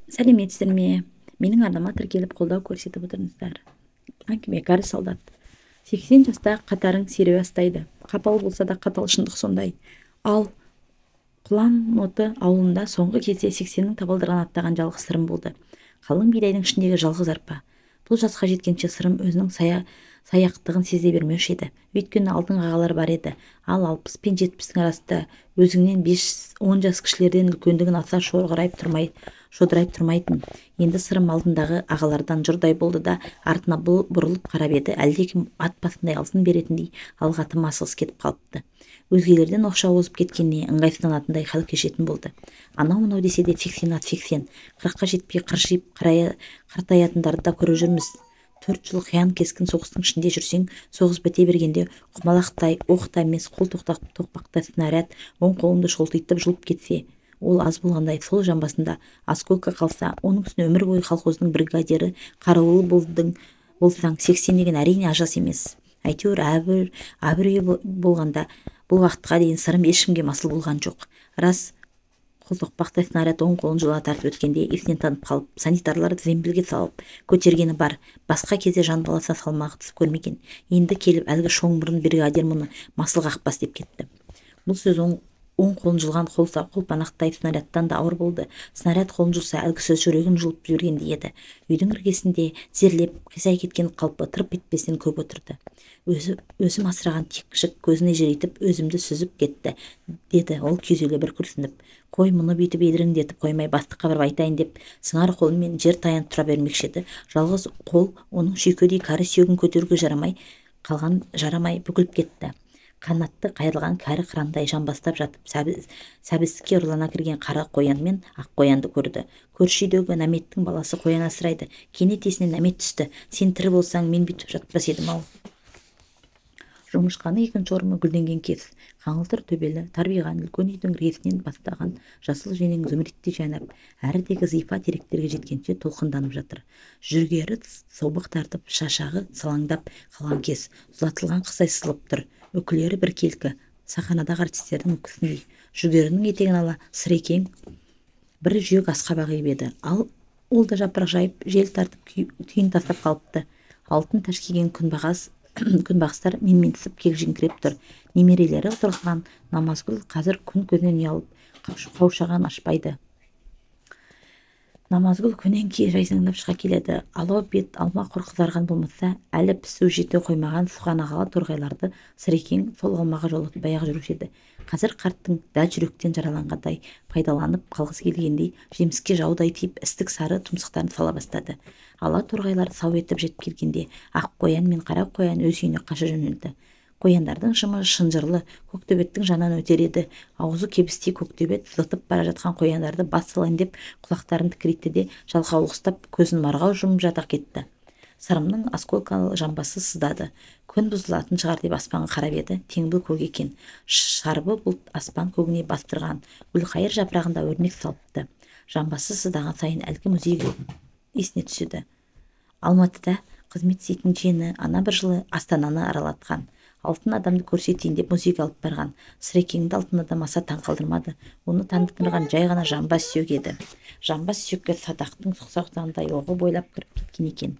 Сәлеметсіздер ме? Менің арнама тіркеліп қолдау көрсетіп отырсыздар. Әңгіме кәрі солдат. 80 жаста қатарың сире бастайды. Қапал болса да қатал шындық сондай. Ал Құлан Оты ауылында соңғы кезде 80-нің табалдырығын аттаған жалғыз сырым болды. Қалың бидайдың ішіндегі жалғыз арпа. Бұл жасқа жеткенше сырым өзінің саяқтығын сезе бермеуші еді. Өйткені алдың ағалар бар еді. Ал 60 пен 70-тің арасында өзіңнен 5-10 жас кішілерден үлкендігін аса шодырайып тұрмайтын. Енді сырым алдындағы ағалардан жұрдай болды да артына бұрылып қарап еді. Әлдекім ат басындай алтын беретіндей алға тым асығыс кетіп қалыпты. Өзгелерден оқшау озып кеткеніне ыңғайсызданатындай хал кешетін болды. Анау-мынау десе де 80 ат 80, 40-қа жетпей қыршиып қартаятындарды да көріп жүрміз. 4 жыл қиян кескін соғыстың ішінде жүрсең, соғыс біте бергенде құмалақтай, оқта емес, қол тоқпақтай снаряд оң қолыңды шолтитып жұлып кетсе, ол аз болғандай сол жамбасында осколка қалса, оның үстіне өмір бойы колхоздың бригадирі, қарауылы болсаң, 80 деген әрине ажас емес. Әйтеуір әбір болғанда бұл уақытқа дейін сырым ешкімге масыл болған жоқ. Рас, қолтоқпақтай снаряд оң қолын жыла тартып өткенде есінен танып қалып, санитарлар зембілге салып көтергені бар. Басқа кезде жан баласа салмағы түсіп көрмеген. Енді келіп әлгі шоңмұрын бригадир мұны масыл қақпас деп кетті. Бұл сөз оң қолын жылған қолпанақтай снарядтан да ауыр болды. Снаряд қолын жұлса, әлгі сөз жүрегін жұлып жібергендей еді. Үйдің іргесінде зерлеп, қисай кеткен қалпы тырп етпестен көп отырды. Өзім асыраған тек көзіне жерейтіп, өзімді сүзіп кетті, деді ол күйзеле бір күрсініп. Қой, мұны бүйтіп едіріңдетіп қоймай бастыққа барып айтайын деп, сыңар қолымен жер таянып тұра бермекші еді. Жалғыз қол оның шүйкедей кәрі сүйегін көтеруге жарамай бүгіліп кетті. Қанатты қайырылған кәрі қырандай жамбастап жатып, сәбістікке ұрлана кірген қара қоян мен ақ қоянды көрді. Көрші үйдегі Нәметтің баласы қоян асырайды. Кенет есіне Нәмет түсті. Сен тірі болсаң, мен бүйтіп жатпас едім-ау. Жоңышқаны екінші орымы гүлденген кез, қаңылтыр төбелі, тарбиған үлкен үйдің іргесінен бастаған жасыл женең зүміреттей жайнап, әрідегі зифа теректерге жеткенше толқынданып жатыр. Жүргері собық тартып, шашағы салаңдап қалған кез, ұзатылған қыстай сылып тұр. Өкілері бір келкі, саханадағы артистердің өкісіндей. Жүргерінің етегін ала сірекең бір жүйек асқабақ ебеді. Ал ол да жапырақ жайып, жел тартып түйін тастап қалыпты. Алтын тәшкеген күнбағыстар менменсіп кегжіңкіреп тұр. Немерелері отырған Намазгүл қазір күн көзінен ұялып қаушаған ашпайды. Намазгүл көнен кие жайсаңдап шыға келеді. Алау бет алма құр қызарған болмаса, әлі пісу жете қоймаған суған ағала торғайларды сірекең сол алмаға жолатпай-ақ жүруші еді. Қазір қарттың дәл жүректен жараланғандай пайдаланып қалғысы келгендей жеміске жаудай тиіп істік сары тұмсықтарын сала бастады. Ала торғайлар сау етіп жетіп келгенде ақ қоян мен қара қоян өз үйіне қаша жөнелді. Қояндардың жымы шынжырлы, көктөбеттің жанынан өтер еді. Аузы кебістей көктөбет зытып бара жатқан қояндарды бас салайын деп құлақтарын тікірейтті де жалқау ұстап көзін марғау жұмып жата кетті. Сырымның осколкалы жамбасы сыздады. Күн бұзылатын шығар деп аспанға қарап еді. Теңбіл көк екен. Шарбы бұлт аспан көгіне бастырған. Гүлқайыр жапырағында өрнек салыпты. Жамбасы сыздаған сайын әлгі музейге есіне түседі. Алматыда қызмет істейтін жиені ана бір жылы Астананы аралатқан. Алтын адамды көрсетейін деп музейге алып барған. Сірекеңді алтын адам аса таң қалдырмады. Оны таңдықтырған жай ғана жамбас сүйек еді. Жамбас сүйекке садақтың сұқсақтағандай оғы бойлап кіріп кеткен екен.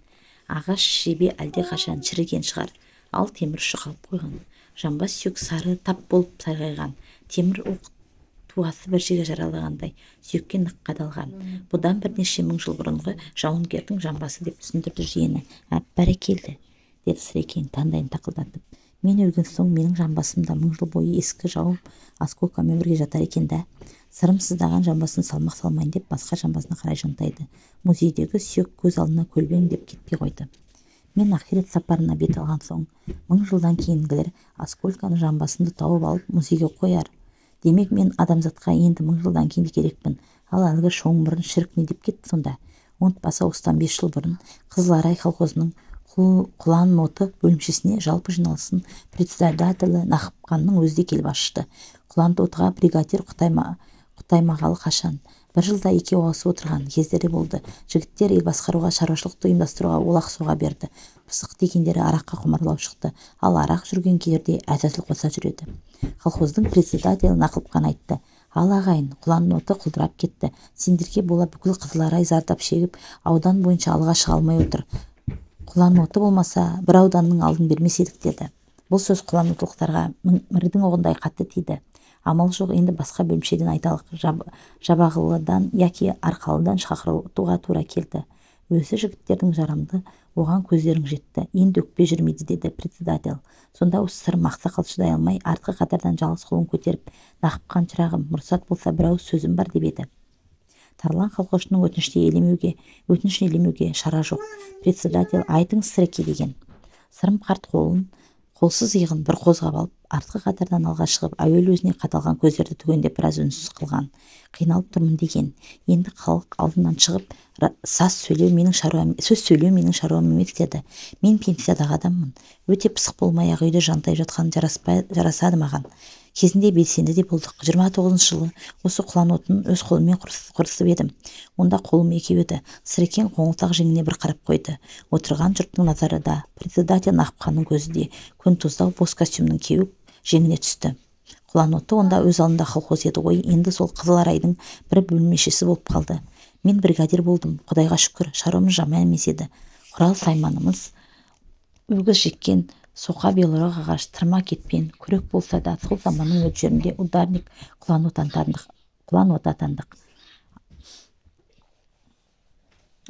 Ағаш жебе әлде қашан шіріген шығар. Ал темір ұшы қалып қойған. Жамбас сүйек сары тап болып сарғайған. Темір оқ туасы бір жерге жаралағандай сүйекке нық қадалған. Бұдан бірнеше мың жыл бұрынғы жауынгердің жамбасы деп түсіндірді жиені. Бәрекелді, деді Сірекең таңдайын тақылдатып. Мен өлген соң менің жамбасымда мың жыл бойы ескі жауым осколкамен бірге жатар екен да. Сырым сыздаған жамбасын салмақ салмайын деп басқа жамбасына қарай жантайды. Музейдегі сүйек көз алдына көлбең деп кетпей қойды. Мен ақирет сапарына бет алған соң, мың жылдан кейінгілер осколканы жамбасымды тауып алып музейге қояр. Демек мен адамзатқа енді мың жылдан кейін керекпін. Ал әлгі шоңмұрын шірік не деп кетті сонда? Ұмытпаса осыдан 5 жыл бұрын Қызыларай колхозының Құлан Оты бөлімшесіне жалпы жиналысын председателі Нақыпқанның өзі келіп ашты. Құлан Отыға бригадир құтаймағалы қашан. Бір жылда екеуі ауысып отырған кездері болды. Жігіттер ел басқаруға, шаруашылықты ұйымдастыруға олақ соға берді. Пысық дегендері араққа құмарлау шықты. Ал арақ жүрген жерде әзәзіл қоса жүреді. Колхоздың председателі Нақыпқан айтты. Ал ағайын, құланның оты құлдырап кетті. Сендерге бола бүкіл Қызыларай зардап шегіп, аудан бойынша алға шыға алмай отыр. Құлан оты болмаса, бір ауданның алдын бермес едік деді. Бұл сөз құлан отылықтарға мірдің оғындай қатты тиді. Амал жоқ, енді басқа бөлімшеден айталық. Жабағылыдан яки Арқалыдан шақыртуға тура келді. Өзі жігіттердің жарамды, оған көздерің жетті. Енді өкпе жүрмейді, деді председатель. Сонда осы сырым ақсақал шыдай алмай, артқы қатардан жалғыз қолын көтеріп, нақыпқан шырағым, мұрсат болса бір ауыз сөзім бар деп еді. Тарлан колхозшының өтінішін елемеуге шара жоқ. Председатель айтыңыз Сіреке деген. Сырым қарт қолсыз иығын бір қозғап алып, артқы қатардан алға шығып, әуелі өзіне қаталған көздерді түгендеп біраз үнсіз қылған. Қиналып тұрмын деген. Енді халық алдынан шығып, сөз сөйлеу менің шаруам емес деді. Мен пенсиядағы адаммын. Өте пысық болмай-ақ үйде жантайып жатқан жарасады маған. Кезінде белсенді де болдық. 29 жылы осы құлан отын өз қолыммен құрысып едім. Онда қолым екеу еді. Сірекең қоңылтақ жеңіне бір қарап қойды. Отырған жұрттың назары да, председатель Нақыпқанның көзі де күн тоздау бос костюмның кеуіп жеңіне түсті. Құлан оты онда өз алдында колхоз еді ғой, енді сол Қызыларайдың бір бөлмешесі болып қалды. Мен бригадир болдым, Құдайға шүкір, шаруамыз жаман емес еді. Құрал сайманымыз өгіз жеккен, соқа белорақ ағаш, тырма кетпен, күрек болса да, сол заманның мөлшерінде ударник құлан оты атандық.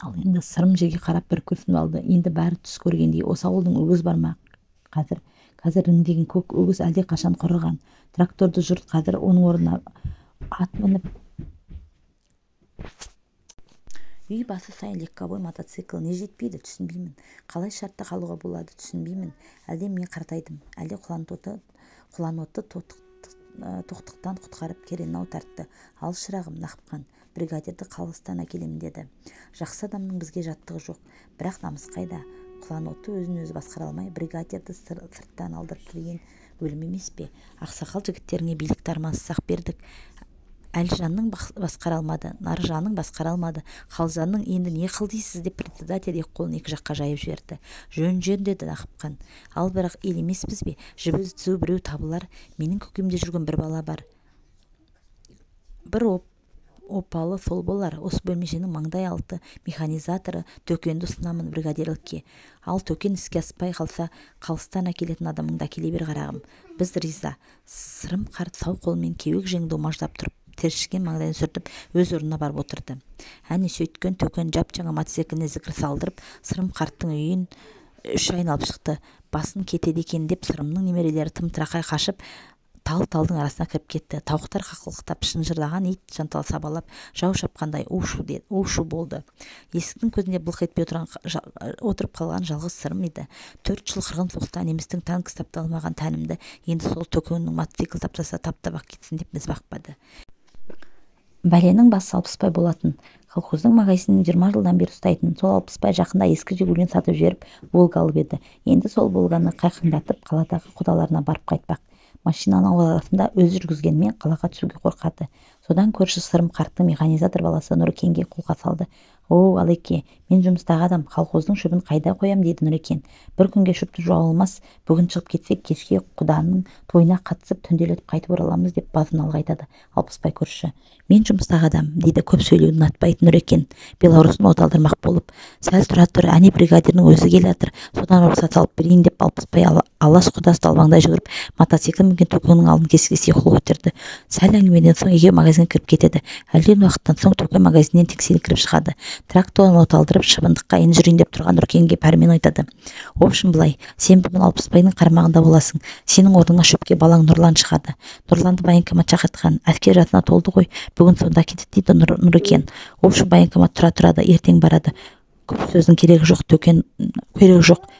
Ал енді сырым жерге қарап бір күрсініп алды. Енді бәрі түс көргендей, осы ауылдың өгіз бар ма? Қазір ріңдеген көк өгіз әлде қашан құрыған. Тракторды жұрт қазір оның орнына ат мініп, үй басы сайын легковой мотоцикл не жетпейді, түсінбеймін. Қалай шартта қалуға болады, түсінбеймін. Әлде мен қартайдым, әлде құлан оты тоқтықтан құтқарып керенау тартты. Ал шырағым, Нақыпқан, бригадирді қалыстан әкелемін деді. Жақсы адамның бізге жаттығы жоқ, бірақ намыс қайда? Құлан оты өзін-өзі басқара алмай, бригадирді сырттан алдырып келген өлім емес пе? Ақсақал жігіттеріңе билікті армансыз-ақ бердік. Әлжанның басқара алмады, Наржанның басқара алмады. Қалжанның енді не қыл дейсіз деп председатель екі қолын екі жаққа жайып жіберді. Жөн деді Нақыпқан. Ал бірақ ел емеспіз бе? Жібі түзу біреу табылар. Менің көкемде жүрген бір бала бар. Бір опалы сол болар. Осы бөлмешенің маңдай алты механизаторы Төкенді ұсынамын бригадирлікке. Ал Төкен іске аспай қалса, қалыстан әкелетін адамыңды әкеле бер қарағым. Біз риза. Сырым қарт сау қолымен кеуек жеңді омаждап тұрып, тершіген маңдайын сүртіп, өз орнына барып отырды. Әне сөйткен Төкен жап-жаңа мотоцикліне зікір салдырып, Сырым қарттың үйін үш айналып шықты. Басын кетеді екен деп, Сырымның немерелері тым-тырақай қашып, талдың арасына кіріп кетті. Тауықтар қақылықтап, шынжырлаған ит жантал сабалап, жау шапқандай у-шу болды. Есіктің көзінде былқ етпей отырып қалған жалғыз Сырым еді. 4 жыл қырғын соғыста немістің танк тапталмаған тәнімді енді сол Төкеннің мотоцикл таптаса таптап-ақ кетсін деп міз бақпады. Бәленің басы Алпысбай болатын. Колхоздың магазинін 20 жылдан бері ұстайтын. Сол Алпысбай жақында ескі Жигулин сатып жіберіп, Волга алып еді. Енді сол Волганы қайқаңдатып, қаладағы құдаларына барып қайтпақ. Машинаның арасында өзі жүргізгенмен қалаға түсуге қорқады. Содан көрші Сырым қарттың механизатор баласы Нұрекенге қолға салды. О, Алеке, мен жұмыстағы адам, колхоздың шөбін қайда қоям, деді Нұрекен. Бір күнге шөпті жуа алмас, бүгін шығып кетсек, кешке құданың тойына қатысып түнделетіп қайтып ораламыз деп базын алға айтады. Алпысбай көрші. Мен жұмыстағы адам, дейді көп сөйлеуін ұнатпайтын Нұрекен. Белорусын оталдырмақ болып, сәл тұра тұр, әне бригадирдің өзі келе жатыр, содан рұқсат алып берейін деп Алпысбай алаш құдасы далбаңдай жүгіріп, мотоцикл мінген Төкеннің алдын кескілесе қол көтерді. Сәл әңгімеден соң екеуі магазинге кіріп кетеді. Әлден уақыттан соң Төкен магазиннен теңселіп кіріп шығады. Тракторын оталдырып шыбындыққа енді жүрейін деп тұрған Нұрекенге пәрмен айтады. Общем былай, сен бүгін Алпысбайдың қармағында боласың. Сенің орныңа шөпке балаң Нұрлан шығады. Нұрланды военкомат шақыртқан, әскер жасына толды ғой, бүгін сонда кетеді дейді Нұрекен. Общем военкомат тұрады, ертең барады. Көп сөздің керегі жоқ,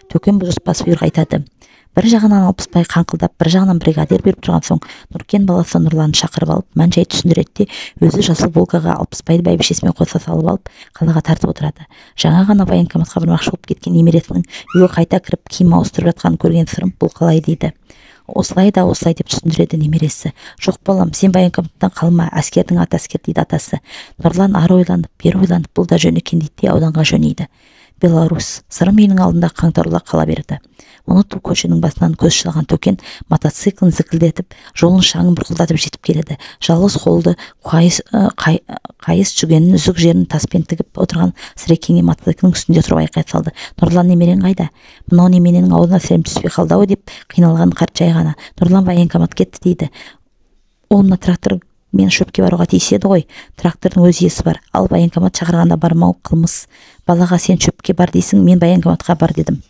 Төкен бұзыспас бұйрық айтады. Бір жағынан Алпысбай қаңқылдап, бір жағынан бригадир беріп тұрған соң, Нұркен баласы Нұрланды шақырып алып, мән-жай түсіндіреді де, өзі жасыл Волгаға Алпысбайды бәйбішесімен қоса салып алып, қалаға тартып отырады. Жаңа ғана военкоматқа бармақшы болып кеткен немересінің үйге қайта кіріп киім ауыстырып жатқанын көрген Сырым бұл қалай дейді. Осылай деп түсіндіреді немересі. Жоқ балам, сен военкоматтан қалма, әскердің аты әскер дейді атасы. Нұрлан ары ойланып, бері ойланып, бұл да жөн екен дейді, ауданға жөнейді. Беларусь. Сырым үйінің алдында қаңтарыла қала берді. Оны ту көшенің басынан көз шалған Төкен мотоциклін зікілдетіп, жолын шаңын бұрқылдатып жетіп келеді. Жалғыз қолды қайыс жүгенін үзік жерін таспен тігіп отырған Сірекеңе мотоциклдің үстінде тұрып айқай салды. Нұрлан немерең қайда? Мынау немененің аузына сәлем түспей қалды-ау деп қиналған қарт жай ғана. Нұрлан военкомат кетті дейді. Ол мына трактор мен шөпке баруға тиіс еді ғой. Трактордың өз иесі бар. Ал военкомат шақырғанда бармау қылмыс. Балаға сен шөпке бар дейсің, мен военкоматқа бар дедім.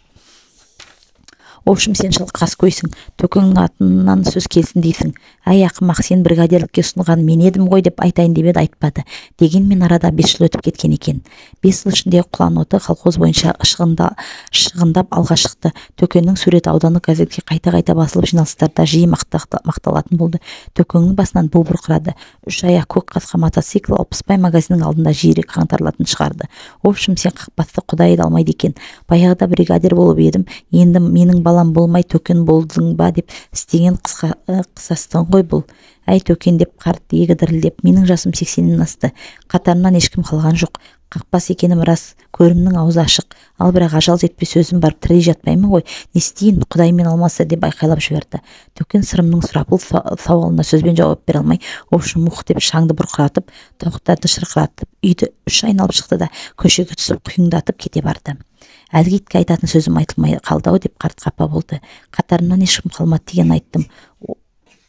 В общем, сен қас көйсің, Төкеннің атынан сөз келсін дейсің. Әй ақымақ, сен бригадирлікке ұсынған мен едім ғой деп айтайын деп еді, айтпады. Дегенмен арада 5 жыл өтіп кеткен екен. 5 жыл ішінде Құлан оты колхоз бойынша шығындап алға шықты. Төкеннің суреті аудандық газетке қайта басылып, жиналыстарда жиі мақталатын болды. Төкеннің басынан бу бұрқырады. 3 аяқ көк қасқа мотоцикл Алпысбай магазинінің алдында жиірек қаңтарылатын шығарды. В общем, сен қақпасты Құдай алмайды екен. Баяғыда бригадир болып едім, енді менің балам болмай Төкен болдың ба деп істеген қысастың ғой бұл. Әй Төкен деп қарт егі дірілдеп, менің жасым 80-нен асты. Қатарынан ешкім қалған жоқ. Қақпас екенім рас, көрімнің аузы ашық. Ал бірақ ажал жетпес өзім барып тірей жатпаймын ғой. Не істейін, Құдаймен алмаса деп айқайлап жіберді. Төкен сырымның сұрапыл сауалына сөзбен жауап бере алмай, общем мух деп шаңды бұрқыратып, тауықтарды шырқыратып, үйді 3 айналып шықты да көшеге түсіп құйындатып кете барды. Әлгі итке айтатын сөзім айтылмай қалды-ау деп қарт қапа болды. Қатарымнан ешкім қалмады деген айттым.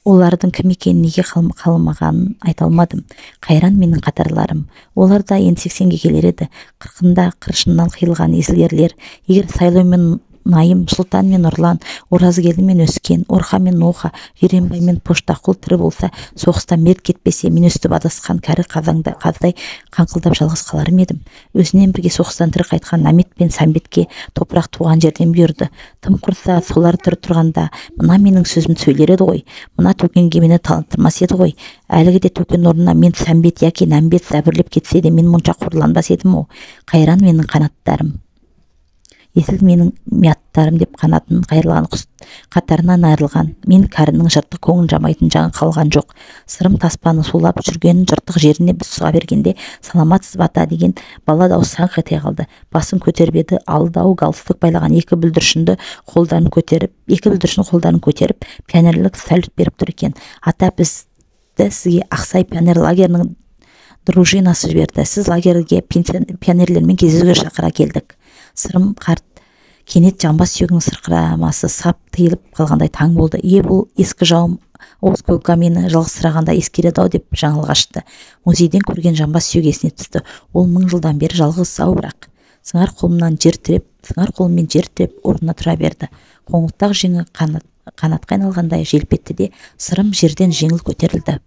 Олардың кім екенін, неге қалмағанын айта алмадым. Қайран менің қатарларым. Олар да енді 80-ге келер еді. 40-да қыршыннан қиылған езілерлер. Егер Сайлау мен Найым, Сұлтан мен Нұрлан, Оразгелді мен Өскен, Орха мен Ноха, Жиренбай мен Поштақұл тірі болса, соғыста мерт кетпесе, мен өстіп адасқан кәрі қаздай қаңқылдап жалғыз қалар едім. Өзінен бірге соғыстан тірі қайтқан Намет пен Сәмбетке топырақ туған жерден бұйырды. Тым құрса, солар тірі тұрғанда, мына менің сөзім сөйлер еді ғой. Мына Төкенге мені талантырмас еді ғой. Әлгі де Төкен орнына мен Сәмбет яки Намбет зәбірлеп кетсе де, мен мұнша қорланбас едім-ау. Қайран менің қанаттарым. Есіл менің мияттарым деп қанатын қайырлаған құс қатарынан айырылған. Мен кәрінің жыртық көңіл жамайтын жан қалған жоқ. Сырым таспаны сулап жүргенін жыртық жеріне сұға бергенде, саламатсыз бата деген бала дауыс саңқ ете қалды. Басын көтеріп еді, алдау галстук байлаған екі бүлдіршін қолдарын көтеріп, пионерлік сәлют беріп тұр екен. Ата, бізді сізге Ақсай пионер лагерінің дружинасы жіберді. Сіз лагерге пионерлермен кездесуге шақыра келдік. Сырым қарт кенет жамбас сүйегінің сырқырамасы сап тыйылып қалғандай таң болды. Бұл ескі жауым Оғыз Көкқа мені жалғызсырағанда ескереді-ау деп жаңылға ашты. Музейден көрген жамбас сүйегі есіне түсті. Ол 1000 жылдан бері жалғыз-ау, бірақ сыңар қолыммен жер тіреп орнына тұра берді. Қоңылтақ жеңі қанатқа айналғандай желп етті де, сырым жерден жеңіл көтерілді.